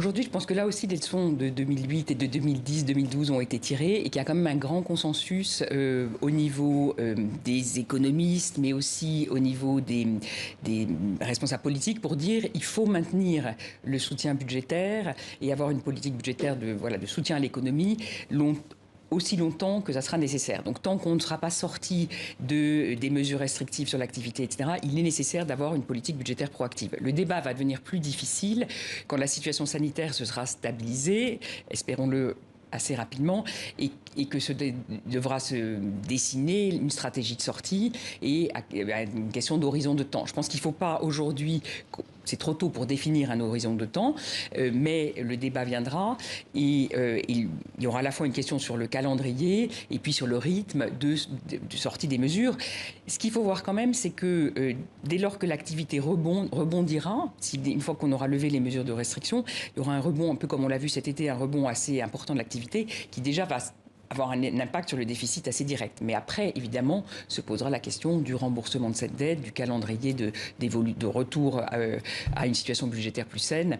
Aujourd'hui, je pense que là aussi, les leçons de 2008 et de 2010-2012 ont été tirées et qu'il y a quand même un grand consensus au niveau des économistes, mais aussi au niveau des responsables politiques pour dire qu'il faut maintenir le soutien budgétaire et avoir une politique budgétaire de soutien à l'économie aussi longtemps que ça sera nécessaire. Donc tant qu'on ne sera pas sorti des mesures restrictives sur l'activité, etc., il est nécessaire d'avoir une politique budgétaire proactive. Le débat va devenir plus difficile quand la situation sanitaire se sera stabilisée, espérons-le assez rapidement, et que devra se dessiner une stratégie de sortie et une question d'horizon de temps. Je pense qu'il ne faut pas aujourd'hui, c'est trop tôt pour définir un horizon de temps, mais le débat viendra et il y aura à la fois une question sur le calendrier et puis sur le rythme de sortie des mesures. Ce qu'il faut voir quand même, c'est que dès lors que l'activité rebondira, une fois qu'on aura levé les mesures de restriction, il y aura un rebond, un peu comme on l'a vu cet été, un rebond assez important de l'activité qui déjà va avoir un impact sur le déficit assez direct. Mais après, évidemment, se posera la question du remboursement de cette dette, du calendrier de retour à une situation budgétaire plus saine.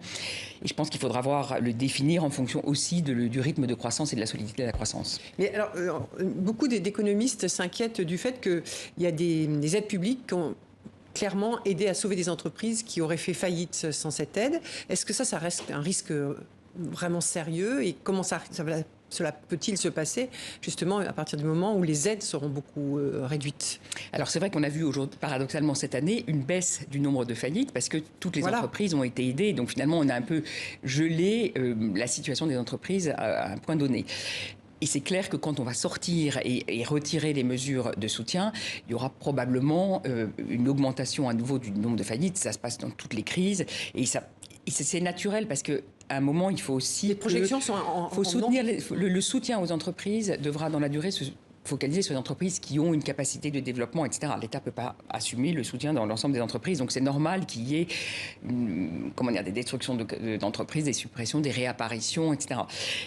Et je pense qu'il faudra le définir en fonction aussi du rythme de croissance et de la solidité de la croissance. Mais alors, beaucoup d'économistes s'inquiètent du fait qu'il y a des aides publiques qui ont clairement aidé à sauver des entreprises qui auraient fait faillite sans cette aide. Est-ce que ça reste un risque vraiment sérieux et comment cela peut-il se passer justement à partir du moment où les aides seront beaucoup réduites? Alors c'est vrai qu'on a vu aujourd'hui, paradoxalement cette année, une baisse du nombre de faillites parce que toutes les entreprises ont été aidées. Donc finalement, on a un peu gelé la situation des entreprises à un point donné. Et c'est clair que quand on va sortir et retirer les mesures de soutien, il y aura probablement une augmentation à nouveau du nombre de faillites. Ça se passe dans toutes les crises. Et c'est naturel parce que à un moment, il faut aussi... Les projections sont faut soutenir le soutien aux entreprises devra dans la durée se focaliser sur les entreprises qui ont une capacité de développement, etc. L'État ne peut pas assumer le soutien dans l'ensemble des entreprises. Donc c'est normal qu'il y ait des destructions d'entreprises, des suppressions, des réapparitions, etc.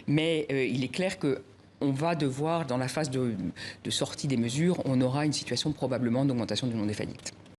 Mais il est clair que on va devoir, dans la phase de sortie des mesures, on aura une situation probablement d'augmentation du nombre des faillites.